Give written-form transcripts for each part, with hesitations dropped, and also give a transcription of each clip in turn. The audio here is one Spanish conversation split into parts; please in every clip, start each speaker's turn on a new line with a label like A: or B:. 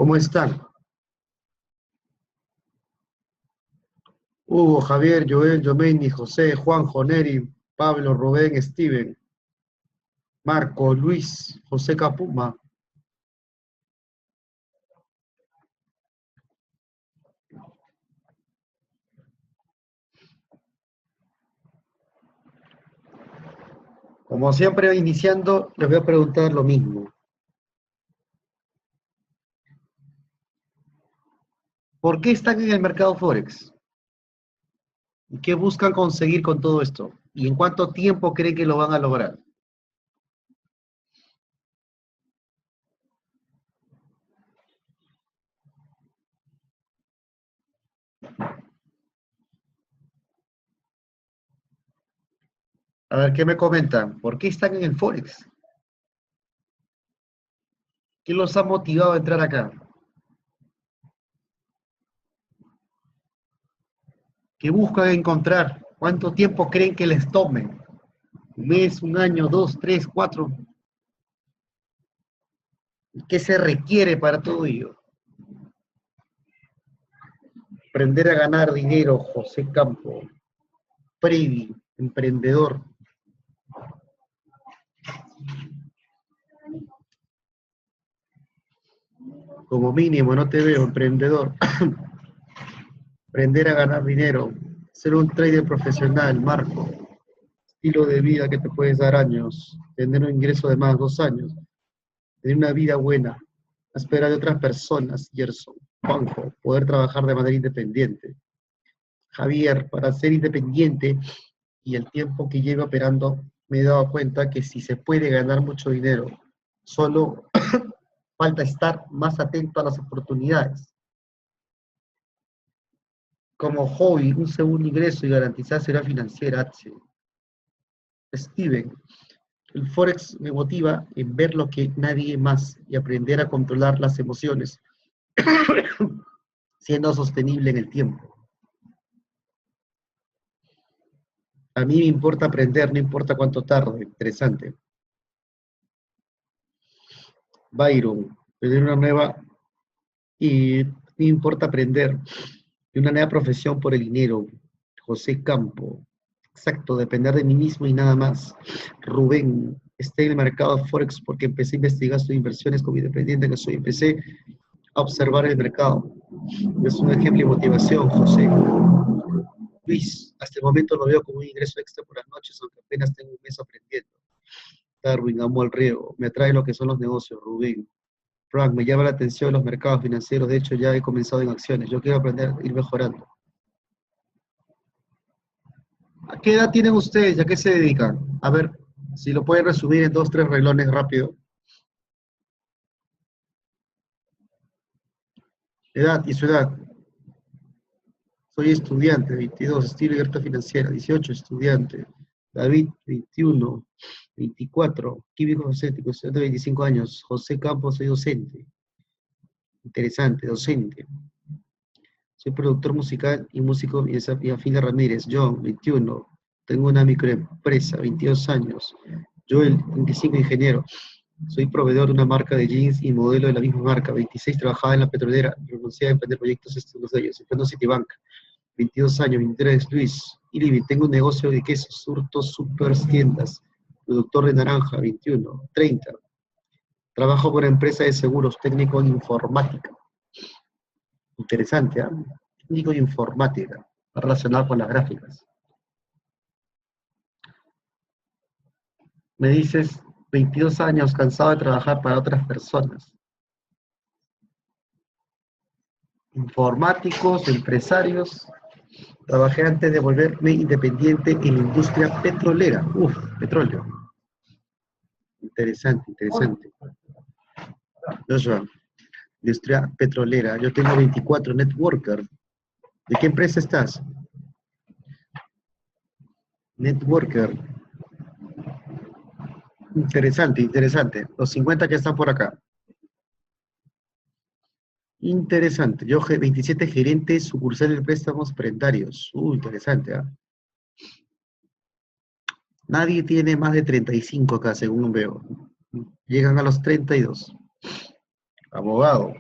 A: ¿Cómo están? Hugo, Javier, Joel, Yomeini, José, Juanjo, Neri, Pablo, Rubén, Steven, Marco, Luis, José Capuma. Como siempre, iniciando, les voy a preguntar lo mismo. ¿Por qué están en el mercado Forex? ¿Y qué buscan conseguir con todo esto? ¿Y en cuánto tiempo creen que lo van a lograr? A ver, ¿qué me comentan? ¿Por qué están en el Forex? ¿Qué los ha motivado a entrar acá? ¿Qué buscan encontrar? ¿Cuánto tiempo creen que les tome? ¿Un mes, un año, dos, tres, cuatro? ¿Qué se requiere para todo ello? Aprender a ganar dinero, José Campo. Freddy, emprendedor. Como mínimo, no te veo, emprendedor. Aprender a ganar dinero. Ser un trader profesional, Marco. Estilo de vida que te puedes dar años. Tener un ingreso de más 2 años. Tener una vida buena. Esperar de otras personas, Gerson. Juanjo, poder trabajar de manera independiente. Javier, para ser independiente y el tiempo que llevo operando, me he dado cuenta que si se puede ganar mucho dinero, solo falta estar más atento a las oportunidades. Como hobby, un segundo ingreso y garantizar seguridad financiera. Steven, el Forex me motiva en ver lo que nadie más y aprender a controlar las emociones, siendo sostenible en el tiempo. A mí me importa aprender, no importa cuánto tarde. Interesante. Byron, tener una nueva y me importa aprender de una nueva profesión por el dinero. José Campo, exacto, depender de mí mismo y nada más. Rubén, estoy en el mercado de Forex porque empecé a investigar sus inversiones como independiente que soy. Empecé a observar el mercado. Es un ejemplo de motivación, José. Luis, hasta el momento lo veo como un ingreso extra por las noches, aunque apenas tengo un mes aprendiendo. Darwin, amo al río, me atrae lo que son los negocios, Rubén. Frank, me llama la atención los mercados financieros, de hecho ya he comenzado en acciones, yo quiero aprender a ir mejorando. ¿A qué edad tienen ustedes y a qué se dedican? A ver, si lo pueden resumir en dos, tres reglones rápido. Edad y su edad. Soy estudiante, 22, estilo y libertad financiera, 18, estudiante. David, 21, 24, químico docente, estudiante de 25 años. José Campos, soy docente. Interesante, docente. Soy productor musical y músico y Afina Ramírez. John, 21. Tengo una microempresa, 22 años. Joel, 25, ingeniero. Soy proveedor de una marca de jeans y modelo de la misma marca. 26, trabajaba en la petrolera. Renuncié a emprender proyectos, estos de ellos. Emprendo Citibank. 22 años, 23, Luis. Iribi, tengo un negocio de quesos, surtos, super tiendas. Productor de naranja, 21. 30. Trabajo por empresa de seguros, técnico en informática. Interesante, ¿eh? Técnico de informática, relacionado con las gráficas. Me dices, 22 años, cansado de trabajar para otras personas. Informáticos, empresarios. Trabajé antes de volverme independiente en la industria petrolera. Uf, petróleo. Interesante, interesante. Joshua, industria petrolera. Yo tengo 24, networker. ¿De qué empresa estás? Networker. Interesante, interesante. Los 50 que están por acá. Interesante. Yo, 27, gerente sucursal de préstamos prendarios. Interesante, ¿ah? Nadie tiene más de 35 acá, según veo. Llegan a los 32. Abogado.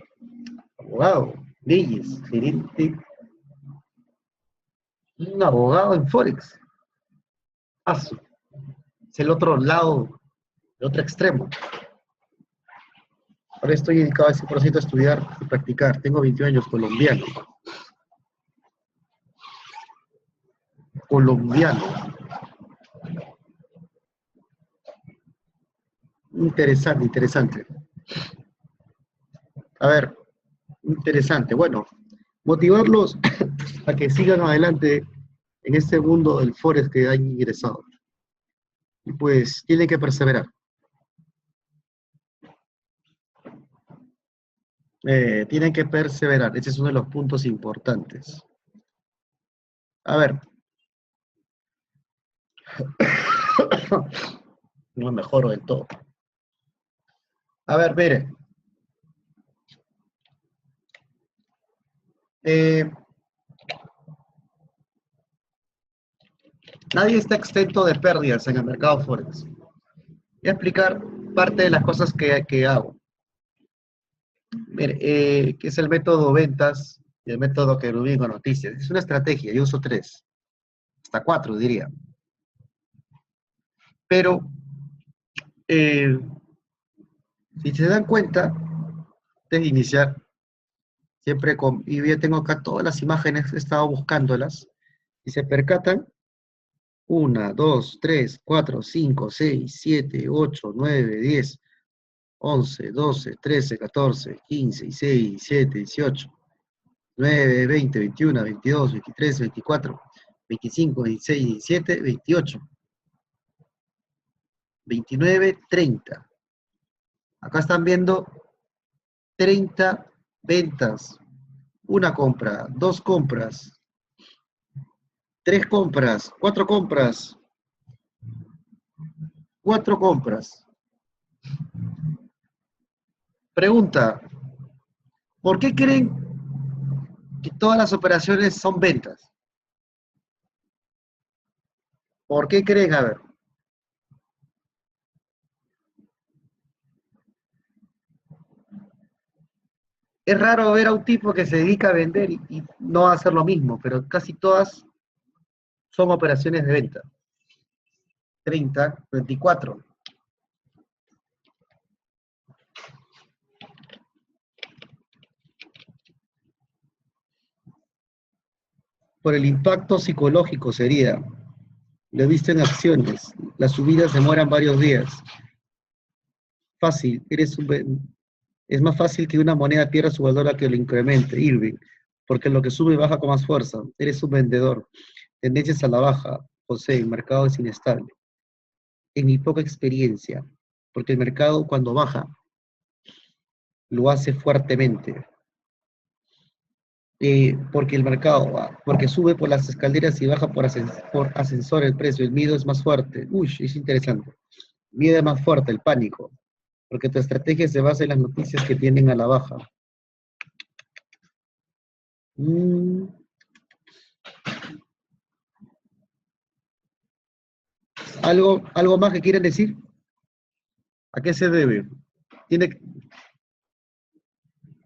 A: Abogado, leyes, gerente, un abogado en Forex. Paso. Es el otro lado, el otro extremo. Ahora estoy dedicado al 100% a estudiar y practicar. Tengo 21 años, colombiano. Colombiano. Interesante, interesante. A ver, interesante. Bueno, motivarlos a que sigan adelante en este mundo del Forex que han ingresado. Y pues tienen que perseverar. Tienen que perseverar. Ese es uno de los puntos importantes. A ver. No mejoro del todo. A ver, mire. Nadie está exento de pérdidas en el mercado Forex. Voy a explicar parte de las cosas que hago. Mire, que es el método ventas y el método querubín con noticias. Es una estrategia, yo uso 3, hasta 4 diría. Pero, si se dan cuenta, antes de iniciar, siempre y ya tengo acá todas las imágenes, he estado buscándolas, y se percatan, 1, 2, 3, 4, 5, 6, 7, 8, 9, 10, 11, 12, 13, 14, 15, 16, 17, 18, 9, 20, 21, 22, 23, 24, 25, 26, 27, 28, 29, 30. Acá están viendo 30 ventas. Una compra, 2 compras, 3 compras, 4 compras, 4 compras. Pregunta, ¿por qué creen que todas las operaciones son ventas? ¿Por qué creen? A ver. Es raro ver a un tipo que se dedica a vender y no a hacer lo mismo, pero casi todas son operaciones de venta. 30, 24. Por el impacto psicológico sería, lo he visto en acciones, las subidas demoran varios días. Fácil, es más fácil que una moneda pierda su valor a que lo incremente, Irving, porque lo que sube baja con más fuerza. Eres un vendedor. Tendencias a la baja, José, el mercado es inestable. En mi poca experiencia, porque el mercado cuando baja, lo hace fuertemente. Porque el mercado, porque sube por las escaleras y baja por ascensor el precio, el miedo es más fuerte. Uy, es interesante. Miedo es más fuerte, el pánico, porque tu estrategia se basa en las noticias que tienden a la baja. ¿Algo más que quieren decir? ¿A qué se debe?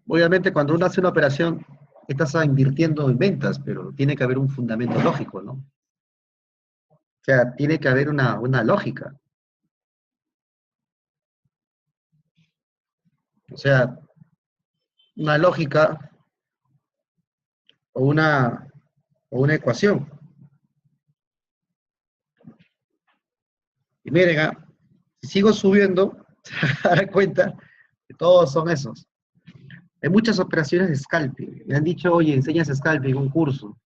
A: Obviamente, cuando uno hace una operación, estás invirtiendo en ventas, pero tiene que haber un fundamento lógico, ¿no? O sea, tiene que haber una lógica. O sea, una lógica o una ecuación. Y miren, si sigo subiendo, se van a dar cuenta que todos son esos. Hay muchas operaciones de scalping. Me han dicho, oye, enseñas scalping, un curso.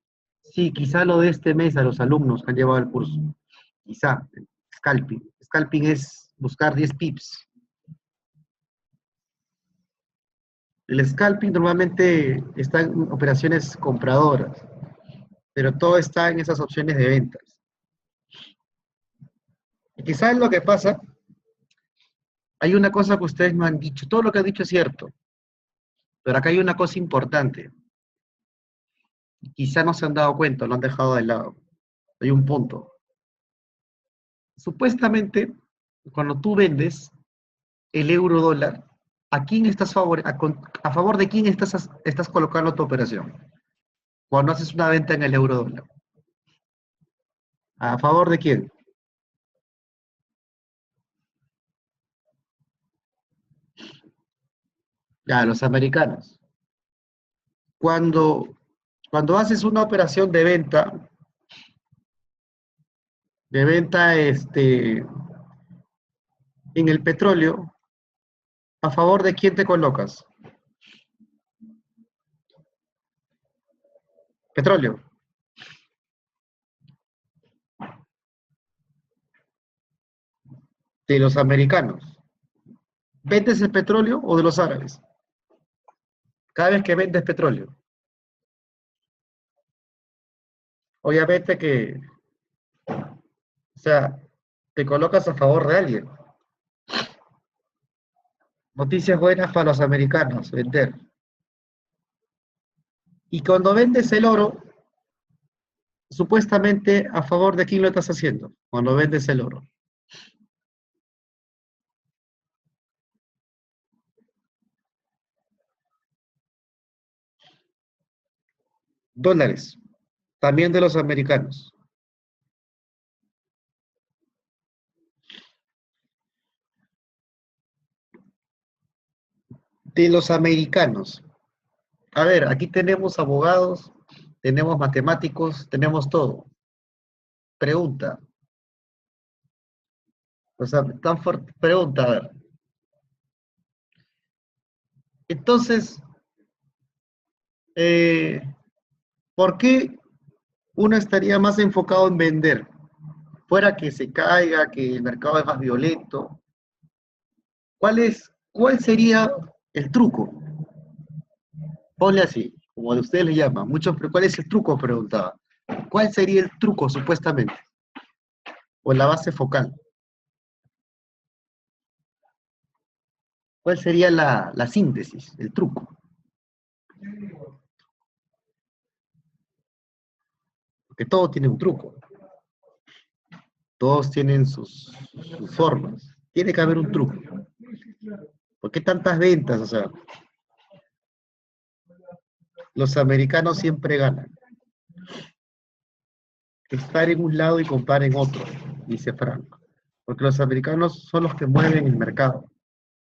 A: Sí, quizá lo de este mes a los alumnos que han llevado el curso. Quizá, scalping. Scalping es buscar 10 pips. El scalping normalmente está en operaciones compradoras, pero todo está en esas opciones de ventas. Y quizás lo que pasa, hay una cosa que ustedes no han dicho, todo lo que han dicho es cierto, pero acá hay una cosa importante. Quizá no se han dado cuenta, lo han dejado de lado. Hay un punto. Supuestamente, cuando tú vendes el euro dólar, ¿A quién estás a favor de quién estás colocando tu operación? Cuando haces una venta en el euro dólar. ¿A favor de quién? Ya, los americanos. Cuando, cuando haces una operación de venta en el petróleo, ¿a favor de quién te colocas? Petróleo. De los americanos. ¿Vendes el petróleo o de los árabes? Cada vez que vendes petróleo. Obviamente que, o sea, te colocas a favor de alguien. Noticias buenas para los americanos, vender. Y cuando vendes el oro, supuestamente a favor de quién lo estás haciendo, cuando vendes el oro. Dólares, también de los americanos. De los americanos. A ver, aquí tenemos abogados, tenemos matemáticos, tenemos todo. Pregunta. O sea, tan fuerte. Pregunta, a ver. Entonces, eh, ¿por qué uno estaría más enfocado en vender? Fuera que se caiga, que el mercado es más violento. ¿Cuál sería el truco? Ponle así, como a ustedes le llaman. Muchos, pero ¿cuál es el truco? Preguntaba. ¿Cuál sería el truco, supuestamente? O la base focal. ¿Cuál sería la síntesis, el truco? Porque todo tiene un truco. Todos tienen sus formas. Tiene que haber un truco. ¿Por qué tantas ventas? O sea, los americanos siempre ganan. Estar en un lado y comprar en otro, dice Frank. Porque los americanos son los que mueven el mercado.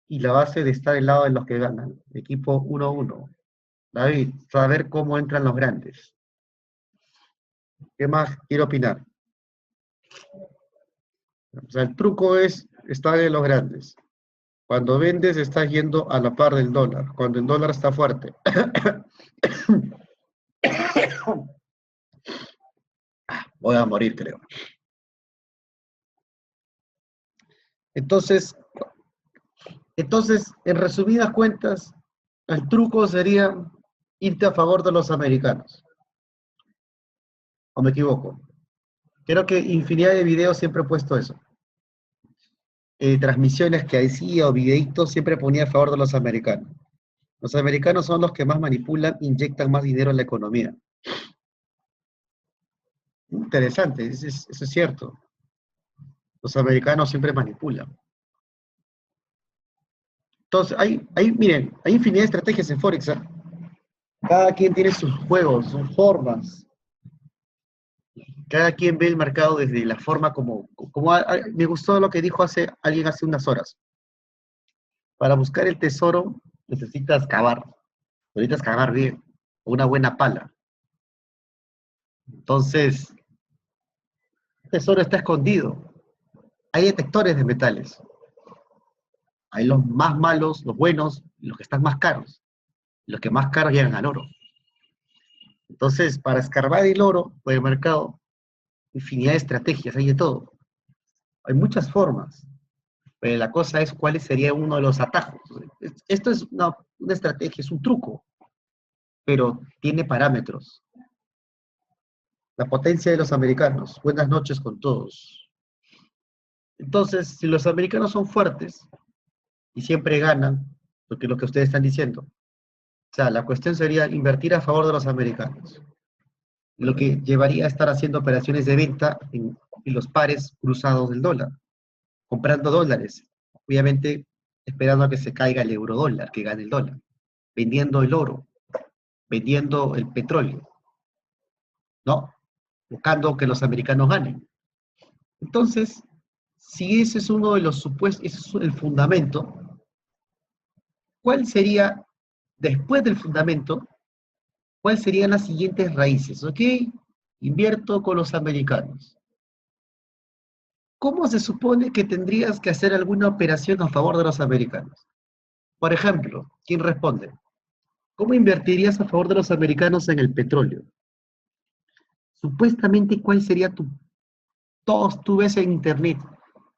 A: Y la base de estar del lado de los que ganan. Equipo 1-1. David, saber cómo entran los grandes. ¿Qué más quiero opinar? O sea, el truco es estar en los grandes. Cuando vendes, estás yendo a la par del dólar. Cuando el dólar está fuerte. Voy a morir, creo. Entonces, en resumidas cuentas, el truco sería irte a favor de los americanos. ¿O me equivoco? Creo que infinidad de videos siempre he puesto eso. Transmisiones que hacía o videitos siempre ponía a favor de los americanos. Los americanos son los que más manipulan, inyectan más dinero en la economía. Interesante, eso es cierto. Los americanos siempre manipulan. Entonces, miren, hay infinidad de estrategias en Forex. ¿Eh? Cada quien tiene sus juegos, sus formas. Cada quien ve el mercado desde la forma me gustó lo que dijo alguien hace unas horas. Para buscar el tesoro necesitas cavar bien, una buena pala. Entonces, el tesoro está escondido. Hay detectores de metales. Hay los más malos, los buenos, y los que están más caros. Los que más caros llegan al oro. Entonces, para escarbar el oro por el mercado, infinidad de estrategias, hay de todo. Hay muchas formas. Pero la cosa es cuál sería uno de los atajos. Esto es una estrategia, es un truco, pero tiene parámetros. La potencia de los americanos. Buenas noches con todos. Entonces, si los americanos son fuertes y siempre ganan, porque es lo que ustedes están diciendo, o sea, la cuestión sería invertir a favor de los americanos, lo que llevaría a estar haciendo operaciones de venta en los pares cruzados del dólar, comprando dólares. Obviamente, esperando a que se caiga el eurodólar, que gane el dólar, vendiendo el oro, vendiendo el petróleo, ¿no? Buscando que los americanos ganen. Entonces, si ese es uno de los supuestos, ese es el fundamento, ¿cuál sería, después del fundamento, cuáles serían las siguientes raíces? ¿Ok? Invierto con los americanos. ¿Cómo se supone que tendrías que hacer alguna operación a favor de los americanos? Por ejemplo, ¿quién responde? ¿Cómo invertirías a favor de los americanos en el petróleo? Supuestamente, ¿cuál sería tu... Todos tú ves en internet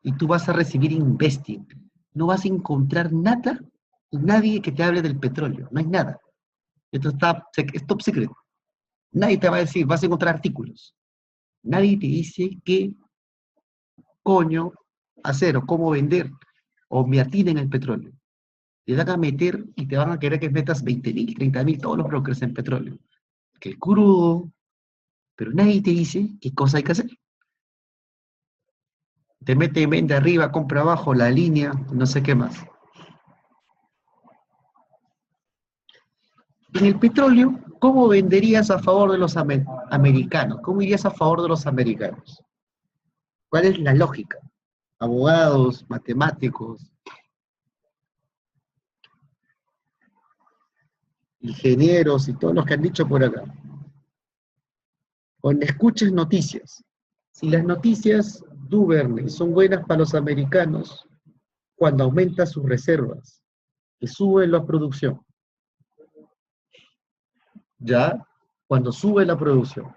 A: y tú vas a recibir investing. No vas a encontrar nada y nadie que te hable del petróleo. No hay nada. Esto es top secret. Nadie te va a decir, vas a encontrar artículos. Nadie te dice qué coño hacer o cómo vender o invertir en el petróleo. Te van a meter y te van a querer que metas 20.000, 30.000, todos los brokers en petróleo. Que el crudo, pero nadie te dice qué cosa hay que hacer. Te mete, vende arriba, compra abajo, la línea, no sé qué más. En el petróleo, ¿cómo venderías a favor de los americanos? ¿Cómo irías a favor de los americanos? ¿Cuál es la lógica? Abogados, matemáticos, ingenieros y todos los que han dicho por acá. Cuando escuches noticias, si las noticias Duvernay son buenas para los americanos, cuando aumenta sus reservas, que sube la producción, ya, cuando sube la producción.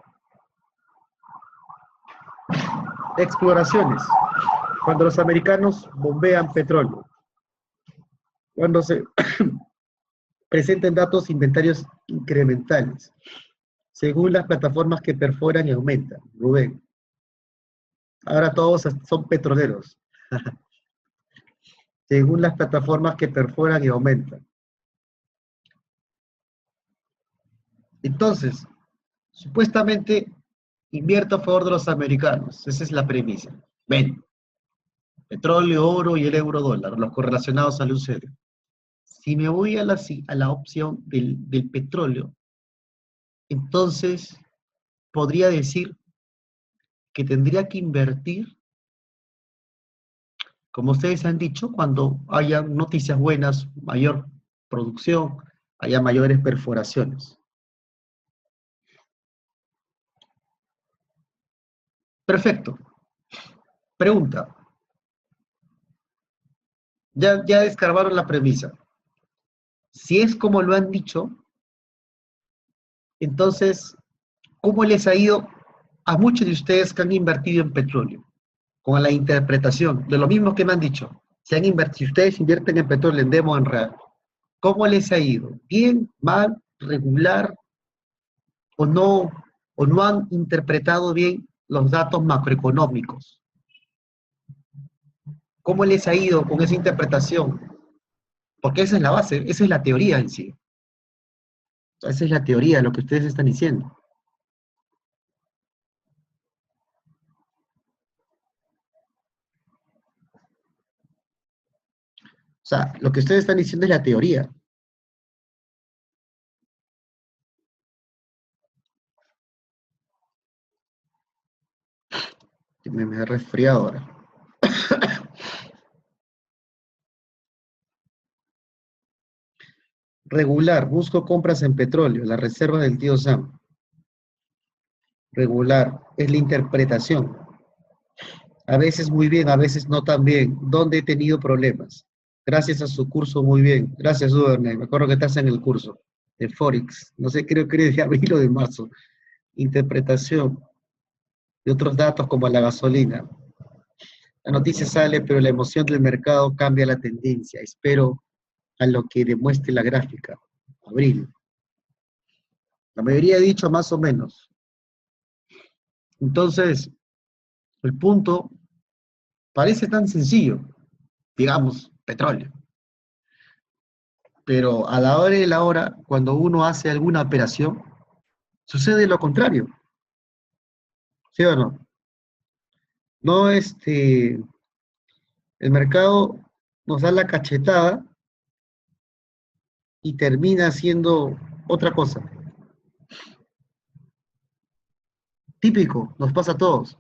A: Exploraciones, cuando los americanos bombean petróleo, cuando se presenten datos inventarios incrementales, según las plataformas que perforan y aumentan. Rubén, ahora todos son petroleros, según las plataformas que perforan y aumentan. Entonces, supuestamente invierto a favor de los americanos, esa es la premisa. Ven, petróleo, oro y el euro dólar, los correlacionados al UCD. Si me voy a la opción del petróleo, entonces podría decir que tendría que invertir, como ustedes han dicho, cuando haya noticias buenas, mayor producción, haya mayores perforaciones. Perfecto. Pregunta. Ya descargaron la premisa. Si es como lo han dicho, entonces, ¿cómo les ha ido a muchos de ustedes que han invertido en petróleo? Con la interpretación de lo mismo que me han dicho. Si ustedes invierten en petróleo, en demo, en real, ¿cómo les ha ido? ¿Bien, mal, regular o no han interpretado bien los datos macroeconómicos? ¿Cómo les ha ido con esa interpretación? Porque esa es la base, esa es la teoría en sí. Esa es la teoría, lo que ustedes están diciendo. O sea, lo que ustedes están diciendo es la teoría. Me he resfriado ahora. Regular, busco compras en petróleo, la reserva del tío Sam. Regular, es la interpretación. A veces muy bien, a veces no tan bien. ¿Dónde he tenido problemas? Gracias a su curso, muy bien. Gracias, Duvernay. Me acuerdo que estás en el curso de Forex. No sé, creo que es de abril o de marzo. Interpretación de otros datos como la gasolina. La noticia sale, pero la emoción del mercado cambia la tendencia. Espero a lo que demuestre la gráfica. Abril. La mayoría ha dicho más o menos. Entonces, el punto parece tan sencillo, digamos, petróleo. Pero a la hora de la hora, cuando uno hace alguna operación, sucede lo contrario. ¿Sí o no? No, el mercado nos da la cachetada y termina siendo otra cosa. Típico, nos pasa a todos.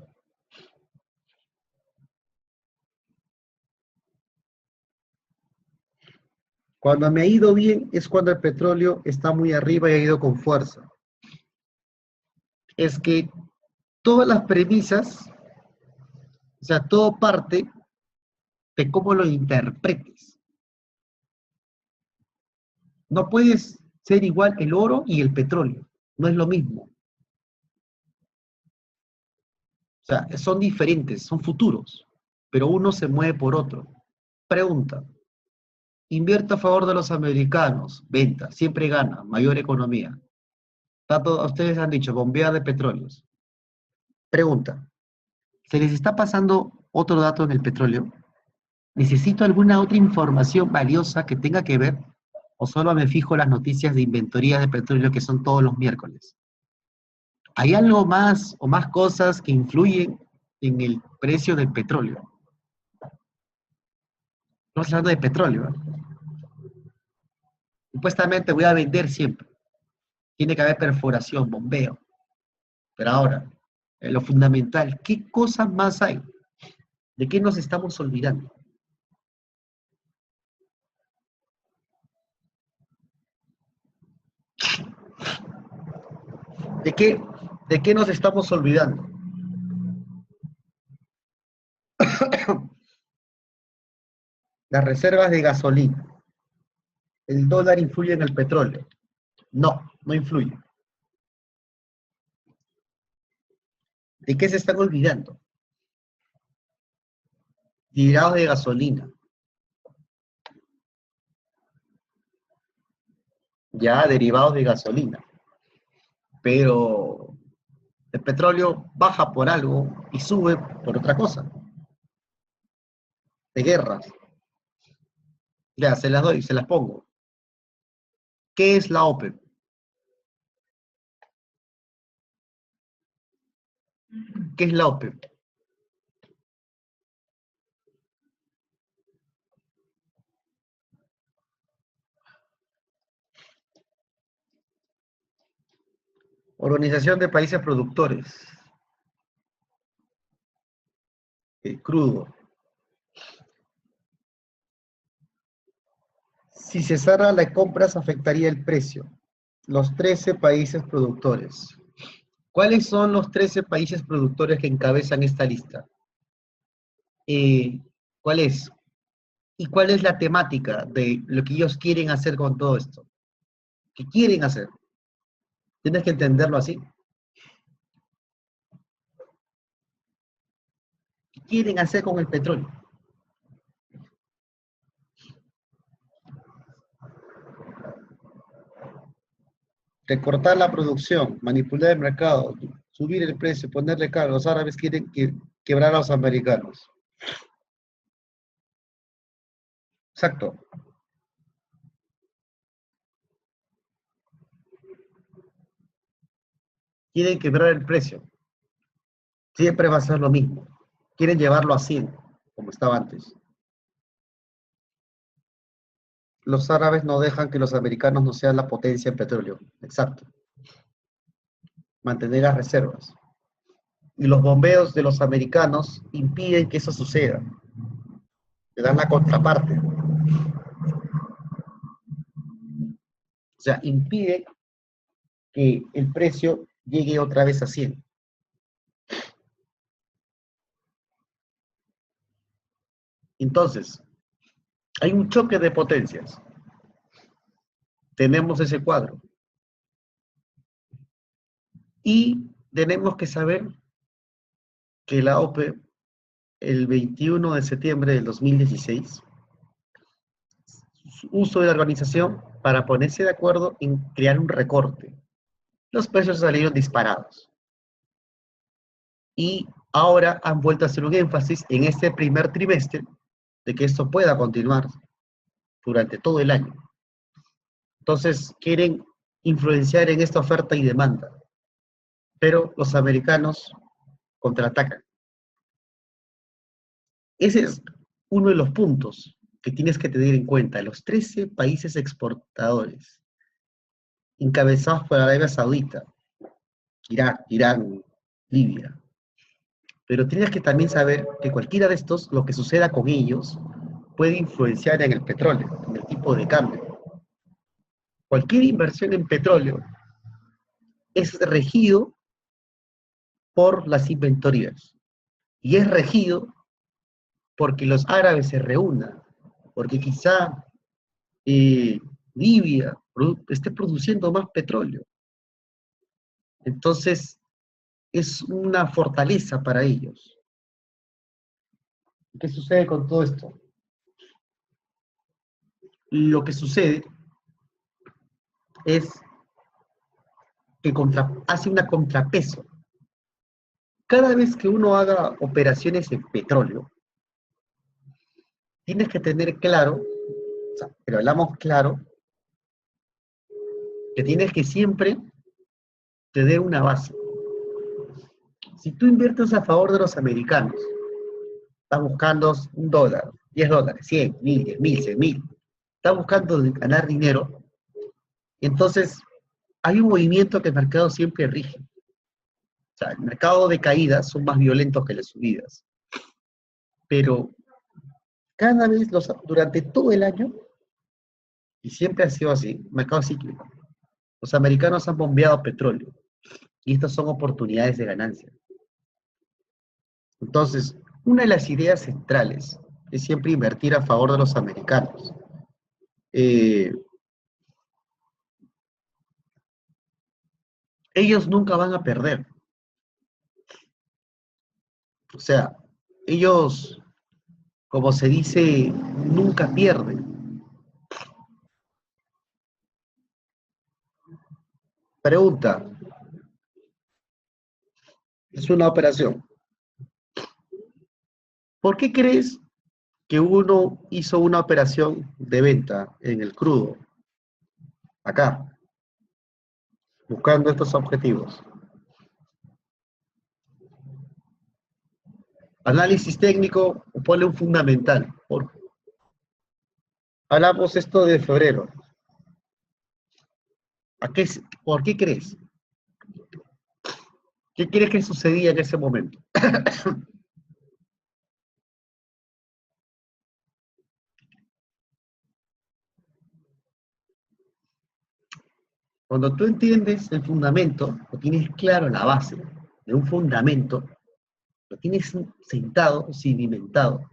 A: Cuando me ha ido bien es cuando el petróleo está muy arriba y ha ido con fuerza. Es que todas las premisas, o sea, todo parte de cómo lo interpretes. No puedes ser igual el oro y el petróleo. No es lo mismo. O sea, son diferentes, son futuros, pero uno se mueve por otro. Pregunta, invierto a favor de los americanos, venta, siempre gana, mayor economía. Ustedes han dicho, bombea de petróleos. Pregunta, ¿se les está pasando otro dato en el petróleo? ¿Necesito alguna otra información valiosa que tenga que ver? ¿O solo me fijo en las noticias de inventorías de petróleo que son todos los miércoles? ¿Hay algo más o más cosas que influyen en el precio del petróleo? Estamos hablando de petróleo, ¿eh? Supuestamente voy a vender siempre. Tiene que haber perforación, bombeo. Pero ahora, en lo fundamental, ¿qué cosas más hay? ¿De qué nos estamos olvidando? ¿De qué, de qué nos estamos olvidando? Las reservas de gasolina. ¿El dólar influye en el petróleo? No, no influye. ¿De qué se están olvidando? Derivados de gasolina. Ya, derivados de gasolina. Pero el petróleo baja por algo y sube por otra cosa. De guerras. Ya, se las doy, se las pongo. ¿Qué es la OPEP? ¿Qué es la OPEP? Organización de Países Productores. Crudo. Si cesara la compra, se afectaría el precio. Los 13 países productores. ¿Cuáles son los 13 países productores que encabezan esta lista? Eh, ¿Cuál es? ¿Y cuál es la temática de lo que ellos quieren hacer con todo esto? ¿Qué quieren hacer? Tienes que entenderlo así. ¿Qué quieren hacer con el petróleo? Recortar la producción, manipular el mercado, subir el precio, ponerle caro. Los árabes quieren quebrar a los americanos. Exacto. Quieren quebrar el precio. Siempre va a ser lo mismo. Quieren llevarlo a 100, como estaba antes. Los árabes no dejan que los americanos no sean la potencia en petróleo. Exacto. Mantener las reservas. Y los bombeos de los americanos impiden que eso suceda. Le dan la contraparte. O sea, impide que el precio llegue otra vez a 100. Entonces, hay un choque de potencias. Tenemos ese cuadro. Y tenemos que saber que la OPE, el 21 de septiembre del 2016, uso de la organización para ponerse de acuerdo en crear un recorte. Los precios salieron disparados. Y ahora han vuelto a hacer un énfasis en este primer trimestre de que esto pueda continuar durante todo el año. Entonces, quieren influenciar en esta oferta y demanda, pero los americanos contraatacan. Ese es uno de los puntos. que tienes que tener en cuenta, los 13 países exportadores, encabezados por Arabia Saudita, Irak, Irán, Libia. Pero tienes que también saber que cualquiera de estos, lo que suceda con ellos, puede influenciar en el petróleo, en el tipo de cambio. Cualquier inversión en petróleo es regido por las inventorías. Y es regido porque los árabes se reúnan, porque quizá eh, Libia esté produciendo más petróleo. Entonces, es una fortaleza para ellos. ¿Qué sucede con todo esto? Lo que sucede es que hace una contrapeso. Cada vez que uno haga operaciones en petróleo, tienes que tener claro, o sea, pero hablamos claro, que tienes que siempre tener una base. Si tú inviertes a favor de los americanos, estás buscando $1, $10, 100, 1000, 10.000, 100.000, estás buscando ganar dinero, entonces hay un movimiento que el mercado siempre rige. O sea, el mercado de caídas son más violentos que las subidas. Pero cada vez, durante todo el año, y siempre ha sido así, mercado cíclico, los americanos han bombeado petróleo. Y estas son oportunidades de ganancia. Entonces, una de las ideas centrales es siempre invertir a favor de los americanos. Eh, Ellos nunca van a perder. O sea, ellos, como se dice, nunca pierden. Pregunta, es una operación. ¿Por qué crees que uno hizo una operación de venta en el crudo, acá, buscando estos objetivos? Análisis técnico, ponle un fundamental. Hablamos esto de febrero. ¿Por qué crees? ¿Qué crees que sucedía en ese momento? Cuando tú entiendes el fundamento, o tienes claro la base de un fundamento, lo tienes sentado, sedimentado,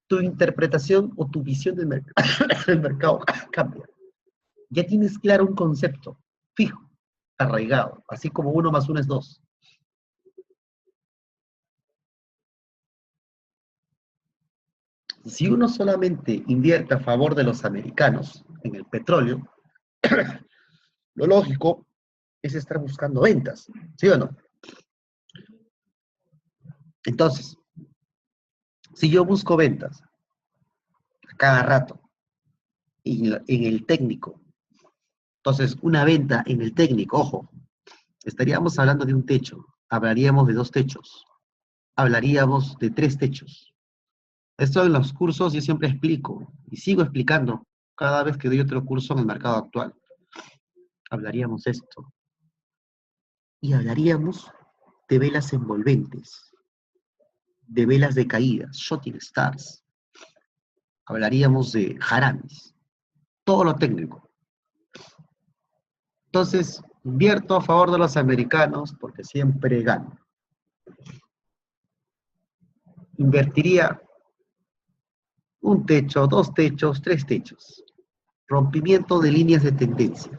A: tu interpretación o tu visión del del mercado cambia. Ya tienes claro un concepto fijo, arraigado, así como 1 más 1 es 2. Si uno solamente invierte a favor de los americanos en el petróleo, lo lógico es estar buscando ventas, ¿sí o no? Entonces, si yo busco ventas a cada rato en el técnico, entonces una venta en el técnico, ojo, estaríamos hablando de un techo, hablaríamos de 2 techos, hablaríamos de 3 techos. Esto en los cursos yo siempre explico y sigo explicando cada vez que doy otro curso en el mercado actual. Hablaríamos esto. Y hablaríamos de velas envolventes, de velas de caídas, shooting stars. Hablaríamos de haramis, todo lo técnico. Entonces, invierto a favor de los americanos porque siempre gano. Invertiría 1 techo, 2 techos, 3 techos. Rompimiento de líneas de tendencia.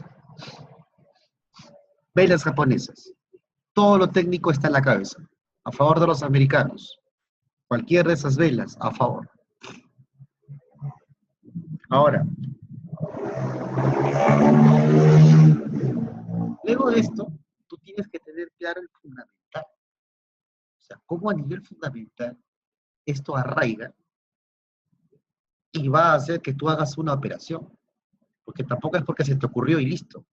A: Velas japonesas. Todo lo técnico está en la cabeza. A favor de los americanos. Cualquier de esas velas, a favor. Ahora, luego de esto, tú tienes que tener claro el fundamental. O sea, cómo a nivel fundamental esto arraiga y va a hacer que tú hagas una operación. Porque tampoco es porque se te ocurrió y listo.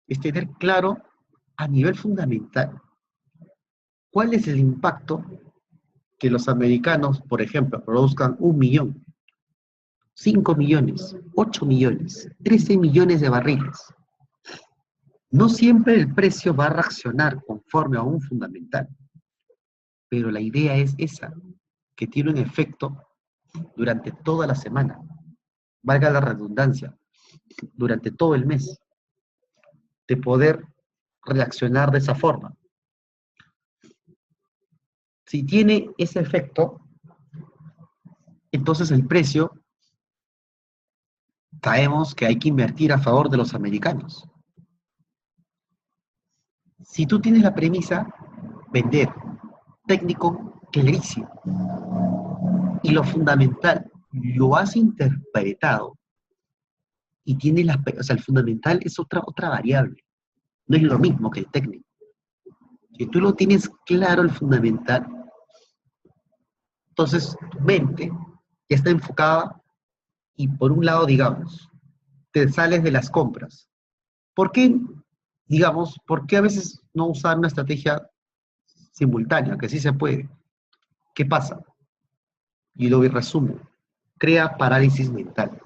A: Es tener claro a nivel fundamental cuál es el impacto que los americanos, por ejemplo, produzcan 1 millón, 5 millones, 8 millones, 13 millones de barriles. No siempre el precio va a reaccionar conforme a un fundamental, pero la idea es esa, que tiene un efecto durante toda la semana, valga la redundancia, durante todo el mes, de poder reaccionar de esa forma. Si tiene ese efecto, entonces el precio, sabemos que hay que invertir a favor de los americanos. Si tú tienes la premisa, vender, técnico clarísimo, y lo fundamental, lo has interpretado, y tienes o sea, el fundamental es otra variable, no es lo mismo que el técnico. Si tú lo tienes claro el fundamental, entonces tu mente ya está enfocada y por un lado, digamos, te sales de las compras. ¿Por qué, digamos, por qué a veces no usar una estrategia simultánea, que sí se puede? ¿Qué pasa? Y lo resumo. Crea parálisis mental.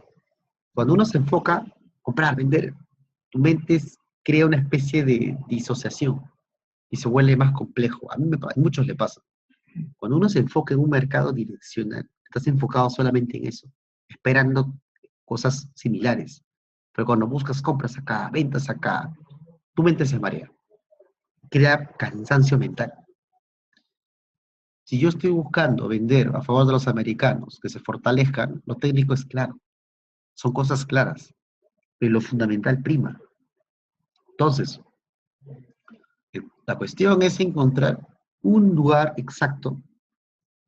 A: Cuando uno se enfoca, comprar, vender, tu mente crea una especie de disociación y se vuelve más complejo. A muchos le pasa. Cuando uno se enfoca en un mercado direccional, estás enfocado solamente en eso, esperando cosas similares. Pero cuando buscas compras acá, ventas acá, tu mente se marea. Crea cansancio mental. Si yo estoy buscando vender a favor de los americanos, que se fortalezcan, lo técnico es claro. Son cosas claras, pero lo fundamental prima. Entonces, la cuestión es encontrar un lugar exacto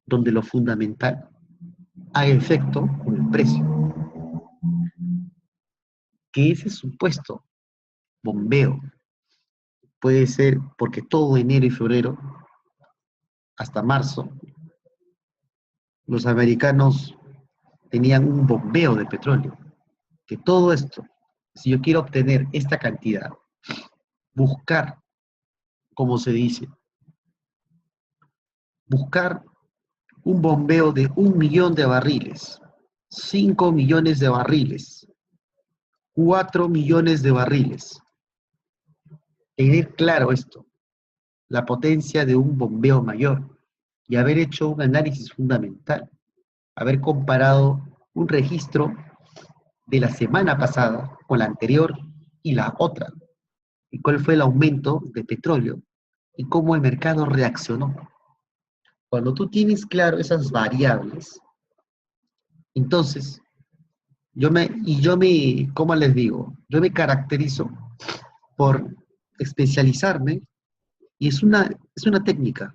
A: donde lo fundamental haga efecto con el precio. Que ese supuesto bombeo puede ser porque todo enero y febrero, hasta marzo, los americanos tenían un bombeo de petróleo. Que todo esto, si yo quiero obtener esta cantidad, buscar, como se dice, buscar un bombeo de 1 millón de barriles, 5 millones de barriles, 4 millones de barriles. Tener claro esto, la potencia de un bombeo mayor y haber hecho un análisis fundamental, haber comparado un registro de la semana pasada con la anterior y la otra, y cuál fue el aumento de petróleo y cómo el mercado reaccionó. Cuando tú tienes claro esas variables, entonces, ¿cómo les digo? Yo me caracterizo por especializarme y es una técnica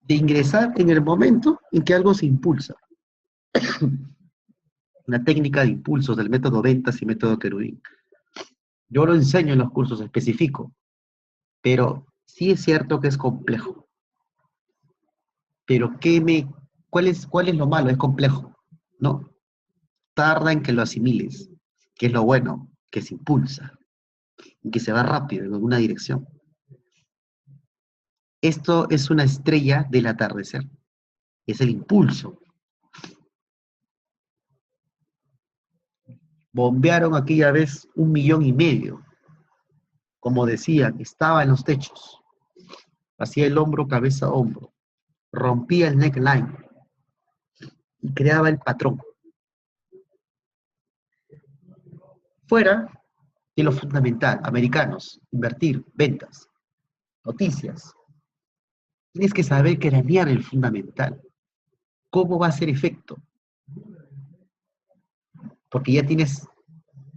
A: de ingresar en el momento en que algo se impulsa. Una técnica de impulsos del método Ventas y método Querubín. Yo lo enseño en los cursos, específico, pero sí es cierto que es complejo. Pero ¿cuál es lo malo? Es complejo, ¿no? Tarda en que lo asimiles, que es lo bueno, que se impulsa, que se va rápido en alguna dirección. Esto es una estrella del atardecer, es el impulso. Bombearon aquella vez 1,5 millones, como decían, estaba en los techos, hacía el hombro, cabeza, hombro, rompía el neckline y creaba el patrón. Fuera de lo fundamental, americanos, invertir, ventas, noticias. Tienes que saber cranear el fundamental. ¿Cómo va a hacer efecto? Porque ya tienes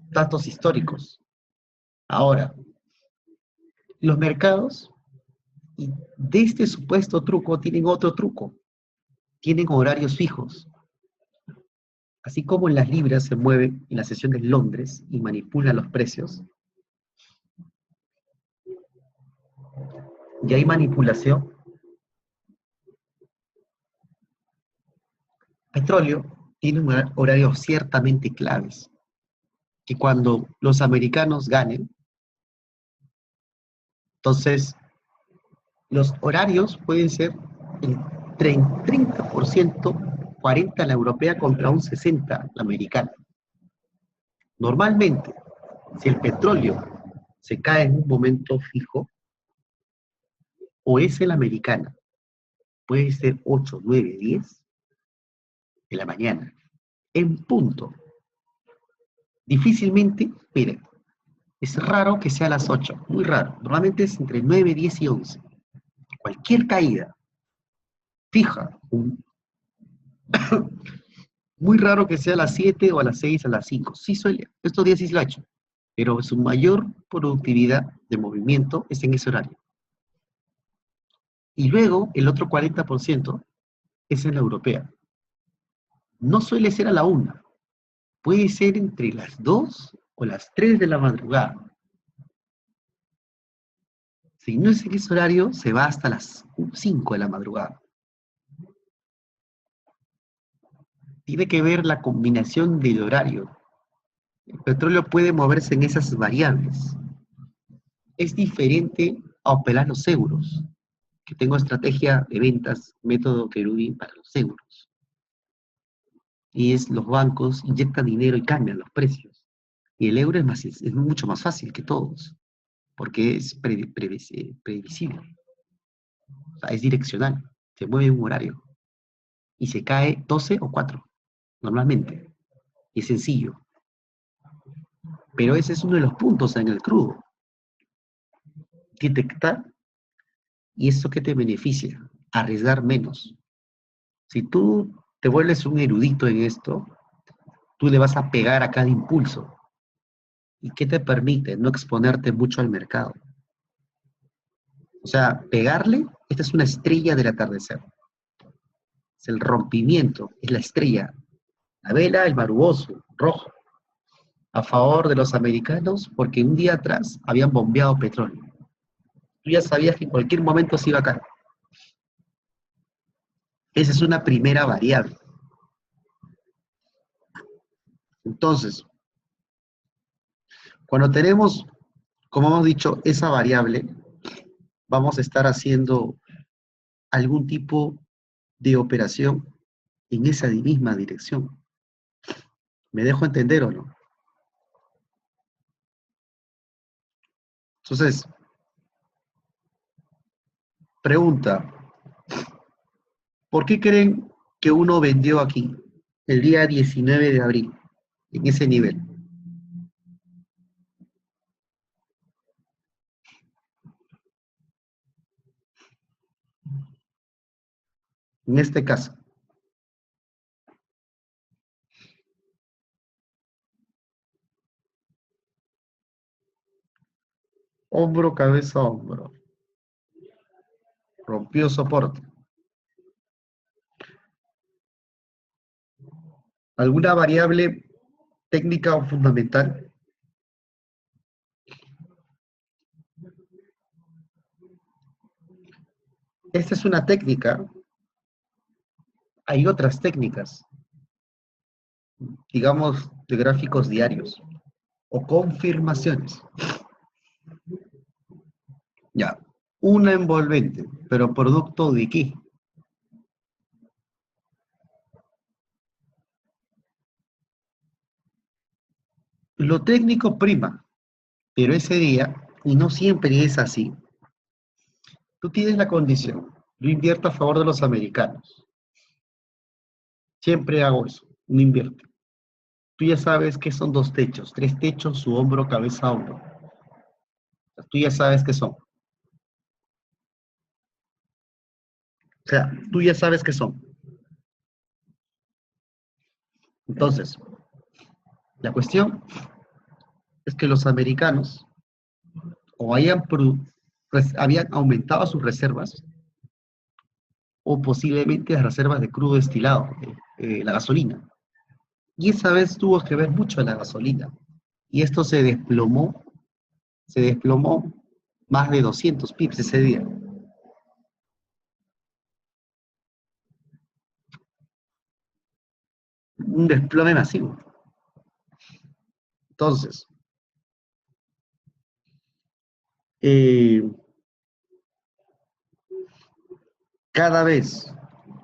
A: datos históricos. Ahora, los mercados de este supuesto truco tienen otro truco. Tienen horarios fijos. Así como en las libras se mueve en la sesión de Londres y manipula los precios, y hay manipulación. Petróleo tiene un horario ciertamente claves, que cuando los americanos ganen, entonces los horarios pueden ser 30%, 40% la europea contra un 60% la americana. Normalmente, si el petróleo se cae en un momento fijo, o es el americana, puede ser 8, 9, 10 de la mañana, en punto. Difícilmente, miren, es raro que sea a las 8, muy raro. Normalmente es entre 9, 10 y 11. Cualquier caída fija, muy raro que sea a las 7 o a las 6, a las 5. Sí suele, estos días sí lo ha hecho, pero su mayor productividad de movimiento es en ese horario. Y luego el otro 40% es en la europea. No suele ser a la 1, puede ser entre las 2 o las 3 de la madrugada. Si no es en ese horario, se va hasta las 5 de la madrugada. Tiene que ver la combinación del horario. El petróleo puede moverse en esas variables. Es diferente a operar los seguros, que tengo estrategia de ventas, método Kerubin para los seguros. Y es los bancos inyectan dinero y cambian los precios. Y el euro es mucho más fácil que todos, porque es previsible. O sea, es direccional, se mueve un horario. Y se cae 12 o 4, normalmente. Y es sencillo. Pero ese es uno de los puntos en el crudo. Detectar, y eso que te beneficia, arriesgar menos. Si tú te vuelves un erudito en esto, tú le vas a pegar a cada impulso. ¿Y qué te permite? No exponerte mucho al mercado. O sea, pegarle, esta es una estrella del atardecer. Es el rompimiento, es la estrella. La vela, el maruboso, rojo, a favor de los americanos porque un día atrás habían bombeado petróleo. Tú ya sabías que en cualquier momento se iba a caer. Esa es una primera variable. Entonces, cuando tenemos, como hemos dicho, esa variable, vamos a estar haciendo algún tipo de operación en esa misma dirección. ¿Me dejo entender o no? Entonces, pregunta, ¿por qué creen que uno vendió aquí el día 19 de abril, en ese nivel? En este caso, hombro, cabeza, hombro. Rompió soporte. ¿Alguna variable técnica o fundamental? Esta es una técnica. Hay otras técnicas, digamos, de gráficos diarios o confirmaciones. Ya, una envolvente, pero producto de qué. Lo técnico prima, pero ese día, y no siempre es así, tú tienes la condición, yo invierto a favor de los americanos, siempre hago eso, no invierto. Tú ya sabes que son dos techos, tres techos, su hombro, cabeza, hombro. Tú ya sabes qué son. O sea, tú ya sabes qué son. Entonces, la cuestión es que los americanos o habían aumentado sus reservas o posiblemente las reservas de crudo destilado, la gasolina. Y esa vez tuvo que ver mucho la gasolina. Y esto se desplomó más de 200 pips ese día. Un desplome masivo. Entonces, eh, cada vez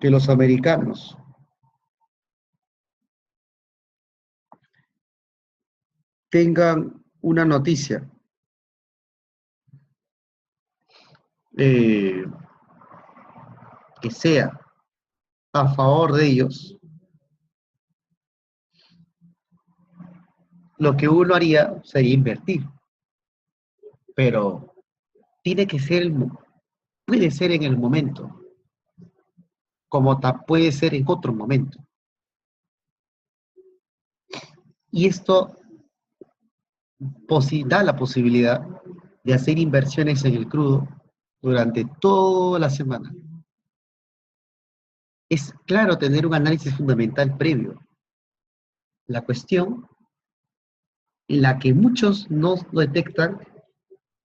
A: que los americanos tengan una noticia que sea a favor de ellos, lo que uno haría sería invertir, pero tiene que ser, puede ser en el momento, como puede ser en otro momento. Y esto da la posibilidad de hacer inversiones en el crudo durante toda la semana. Es claro tener un análisis fundamental previo. La cuestión en la que muchos no lo detectan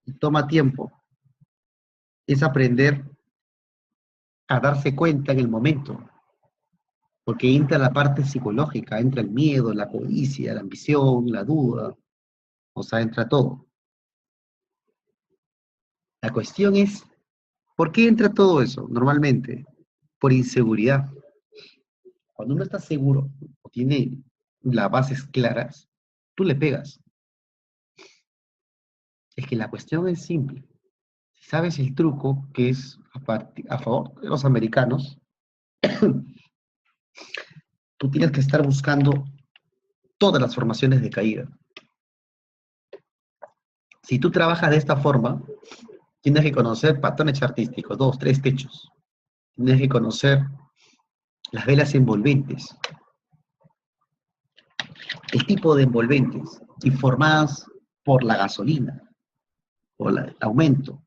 A: y toma tiempo es aprender a darse cuenta en el momento, porque entra la parte psicológica, entra el miedo, la codicia, la ambición, la duda, o sea, entra todo. La cuestión es, ¿por qué entra todo eso? Normalmente, por inseguridad. Cuando uno está seguro o tiene las bases claras, tú le pegas. Es que la cuestión es simple. Si sabes el truco que es a favor de los americanos, tú tienes que estar buscando todas las formaciones de caída. Si tú trabajas de esta forma, tienes que conocer patrones artísticos, 2, 3 techos. Tienes que conocer las velas envolventes, el tipo de envolventes, informadas por la gasolina, o el aumento.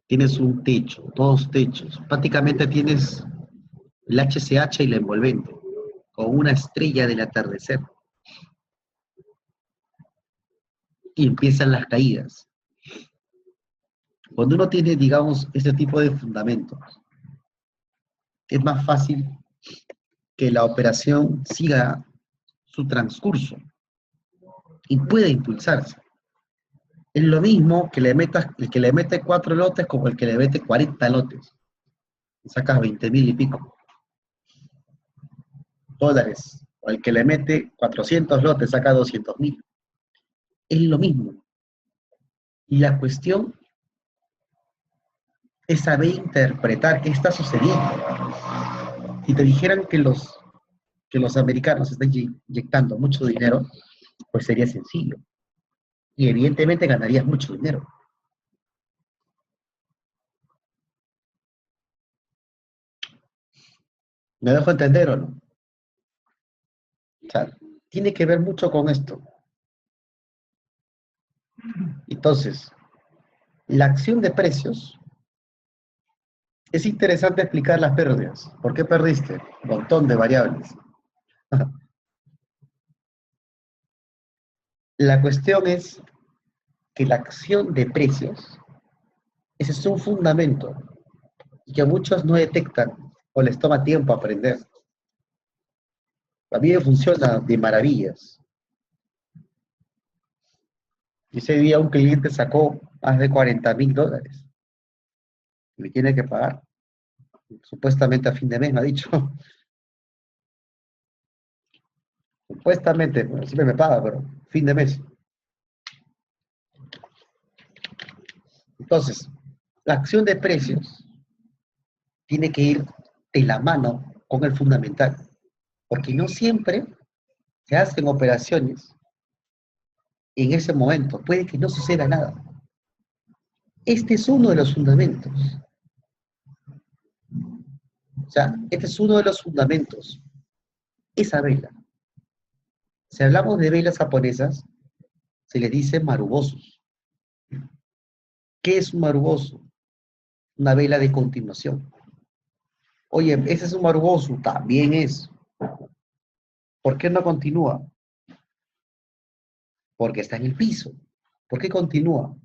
A: Tienes un techo, 2 techos. Prácticamente tienes el HCH y la envolvente, con una estrella del atardecer. Y empiezan las caídas. Cuando uno tiene, digamos, este tipo de fundamentos, es más fácil que la operación siga su transcurso y pueda impulsarse. Es lo mismo que el que le mete 4 lotes como el que le mete 40 lotes. Sacas 20,000 y pico dólares. O el que le mete 400 lotes saca 200,000. Es lo mismo. Y la cuestión es saber interpretar qué está sucediendo. Si te dijeran que los americanos están inyectando mucho dinero, pues sería sencillo. Y evidentemente ganarías mucho dinero. ¿Me dejo entender o no? O sea, tiene que ver mucho con esto. Entonces, la acción de precios, es interesante explicar las pérdidas. ¿Por qué perdiste? Un montón de variables. La cuestión es que la acción de precios, ese es un fundamento y que muchos no detectan o les toma tiempo aprender. A mí me funciona de maravillas. Ese día un cliente sacó más de 40,000 dólares. Me tiene que pagar. Supuestamente a fin de mes, me ha dicho. Supuestamente, bueno, siempre me paga, pero fin de mes. Entonces, la acción de precios tiene que ir de la mano con el fundamental, porque no siempre se hacen operaciones en ese momento. Puede que no suceda nada. Este es uno de los fundamentos. O sea, este es uno de los fundamentos. Esa vela. Si hablamos de velas japonesas, se les dice marubosos. ¿Qué es un maruboso? Una vela de continuación. Oye, ese es un maruboso, también es. ¿Por qué no continúa? Porque está en el piso. ¿Por qué continúa?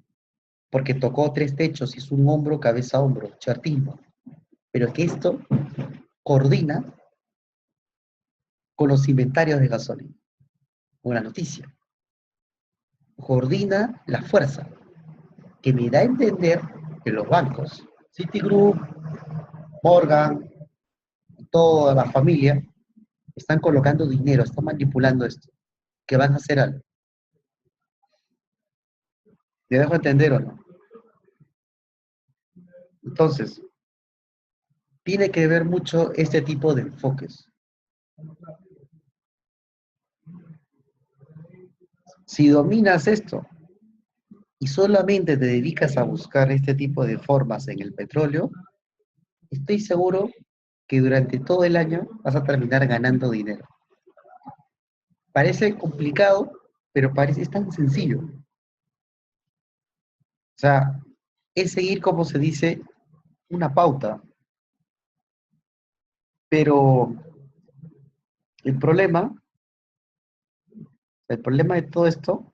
A: Porque tocó 3 techos, hizo un hombro, cabeza, hombro, chartismo. Pero que esto coordina con los inventarios de gasolina. Una noticia. Coordina la fuerza, que me da a entender que los bancos, Citigroup, Morgan, toda la familia, están colocando dinero, están manipulando esto, que van a hacer algo. ¿Me dejo entender o no? Entonces, tiene que ver mucho este tipo de enfoques. Si dominas esto y solamente te dedicas a buscar este tipo de formas en el petróleo, estoy seguro que durante todo el año vas a terminar ganando dinero. Parece complicado, pero parece es tan sencillo. O sea, es seguir, como se dice, una pauta. Pero el problema, el problema de todo esto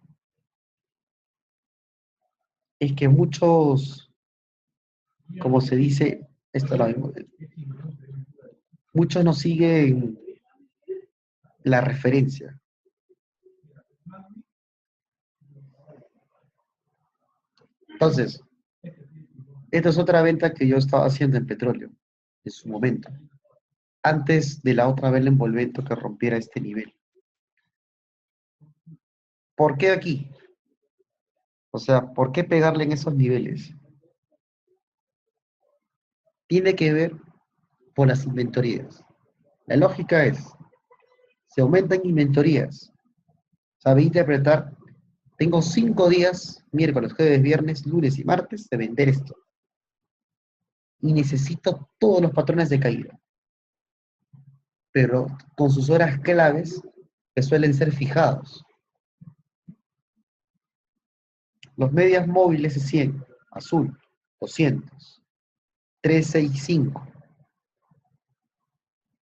A: es que muchos, como se dice, esto lo mismo, muchos no siguen la referencia. Entonces, esta es otra venta que yo estaba haciendo en petróleo, en su momento, antes de la otra vela envolvente que rompiera este nivel. ¿Por qué aquí? O sea, ¿por qué pegarle en esos niveles? Tiene que ver por las inventorías. La lógica es, se aumentan inventorías, sabe interpretar, tengo 5 días, miércoles, jueves, viernes, lunes y martes, de vender esto. Y necesito todos los patrones de caída, pero con sus horas claves que suelen ser fijados. Los medias móviles es 100, azul, 200, 365.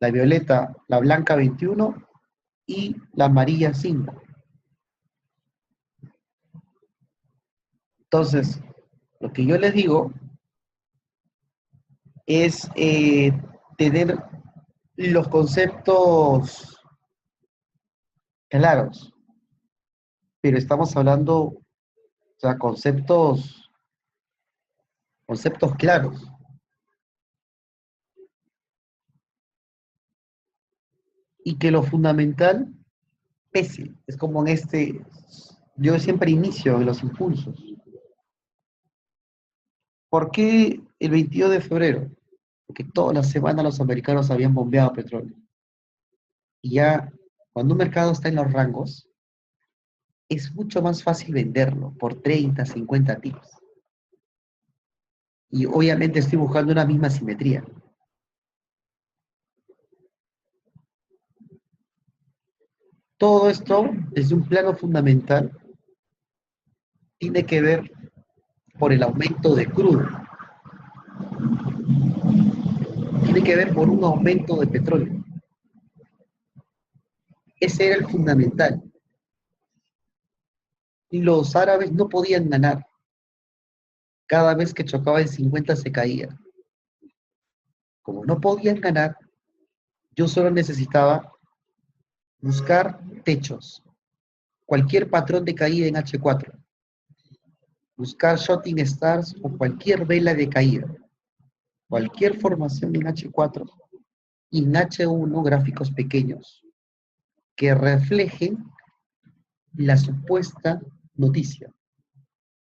A: La violeta, la blanca 21 y la amarilla 5. Entonces, lo que yo les digo es tener los conceptos claros, pero estamos hablando, o sea, conceptos claros. Y que lo fundamental pese. Es como en yo siempre inicio en los impulsos. ¿Por qué el 22 de febrero? Porque toda la semana los americanos habían bombeado petróleo. Y ya cuando un mercado está en los rangos, es mucho más fácil venderlo por 30, 50 tips. Y obviamente estoy buscando una misma simetría. Todo esto, desde un plano fundamental, tiene que ver por el aumento de crudo. Tiene que ver por un aumento de petróleo. Ese era el fundamental. Y los árabes no podían ganar. Cada vez que chocaba el 50 se caía. Como no podían ganar, yo solo necesitaba buscar techos, cualquier patrón de caída en H4, buscar shooting stars o cualquier vela de caída, cualquier formación en H4 y en H1 gráficos pequeños que reflejen la supuesta noticia.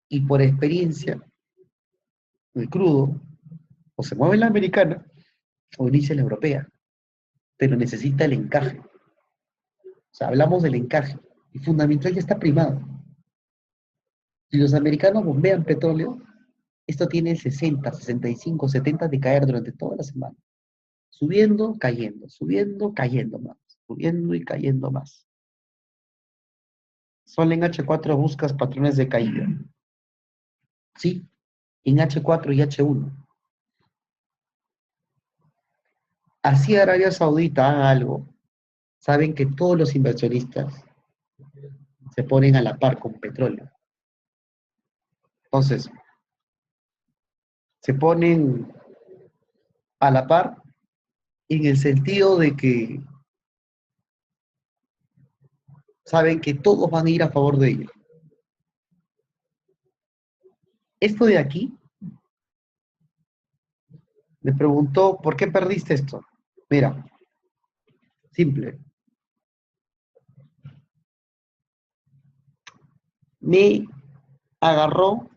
A: Y por experiencia, el crudo o se mueve la americana o inicia la europea, pero necesita el encaje. O sea, hablamos del encaje. Y fundamental ya está primado. Si los americanos bombean petróleo, esto tiene 60, 65, 70 de caer durante toda la semana. Subiendo, cayendo más. Subiendo y cayendo más. Solo en H4 buscas patrones de caída. Sí, en H4 y H1. Así Arabia Saudita haga algo, saben que todos los inversionistas se ponen a la par con petróleo. Entonces, se ponen a la par en el sentido de que saben que todos van a ir a favor de ellos. Esto de aquí me preguntó, ¿por qué perdiste esto? Mira, simple. Me agarró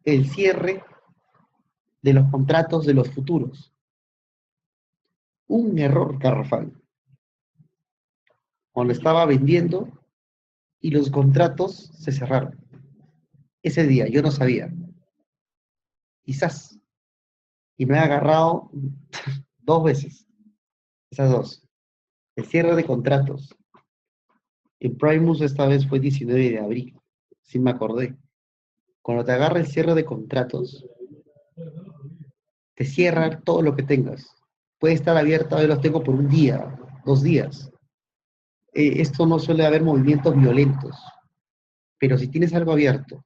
A: el cierre de los contratos de los futuros. Un error garrafal. Cuando estaba vendiendo y los contratos se cerraron. Ese día yo no sabía. Quizás. Y me ha agarrado dos veces. Esas dos. El cierre de contratos. En Primus esta vez fue 19 de abril. Sí me acordé. Cuando te agarra el cierre de contratos, te cierran todo lo que tengas. Puede estar abierto, hoy los tengo por un día, 2 días. Esto no suele haber movimientos violentos, pero si tienes algo abierto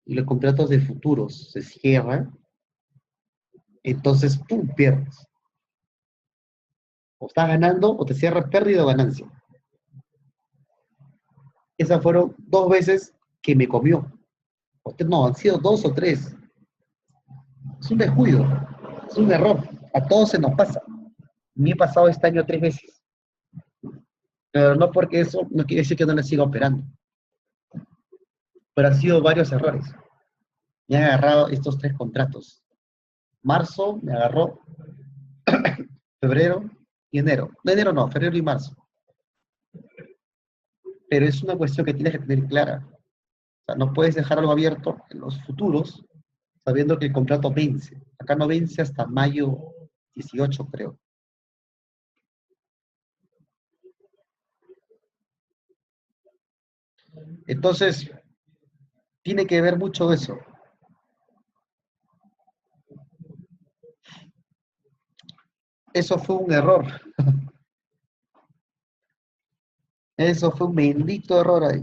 A: y los contratos de futuros se cierran, entonces, ¡pum!, pierdes. O estás ganando o te cierras pérdida o ganancia. Esas fueron dos veces que me comió. No, han sido dos o tres. Es un descuido, es un error. A todos se nos pasa. Me he pasado este año 3 veces. Pero no porque eso no quiere decir que no le siga operando. Pero han sido varios errores. Me han agarrado estos 3 contratos. Marzo me agarró, febrero y enero. No, enero no, febrero y marzo. Pero es una cuestión que tienes que tener clara. O sea, no puedes dejar algo abierto en los futuros sabiendo que el contrato vence. Acá no vence hasta mayo 18, creo. Entonces, tiene que ver mucho eso. Eso fue un error. Eso fue un bendito error ahí.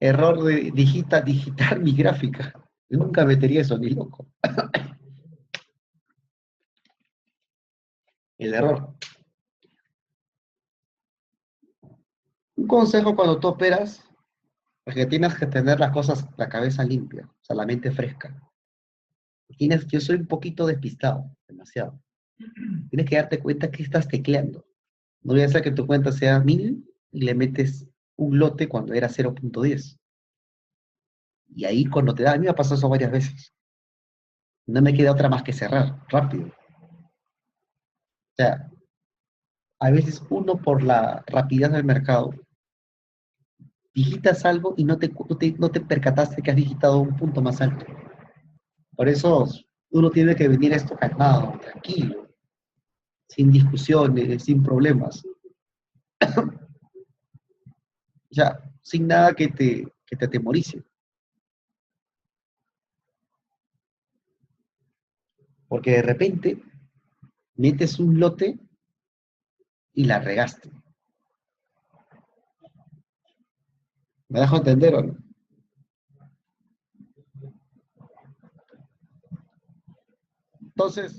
A: Error de digitar mi gráfica. Yo nunca metería eso, ni loco. El error. Un consejo cuando tú operas, es que tienes que tener las cosas, la cabeza limpia, o sea, la mente fresca. Yo soy un poquito despistado, demasiado. Tienes que darte cuenta que estás tecleando. No voy a hacer que tu cuenta sea 1000 y le metes un lote cuando era 0.10. Y ahí cuando te da, a mí me ha pasado eso varias veces. No me queda otra más que cerrar, rápido. O sea, a veces uno por la rapidez del mercado, digitas algo y no te percataste que has digitado un punto más alto. Por eso uno tiene que venir a esto calmado, tranquilo, sin discusiones, sin problemas. O sea, sin nada que te atemorice. Porque de repente metes un lote y la regaste. ¿Me dejo entender o no? Entonces,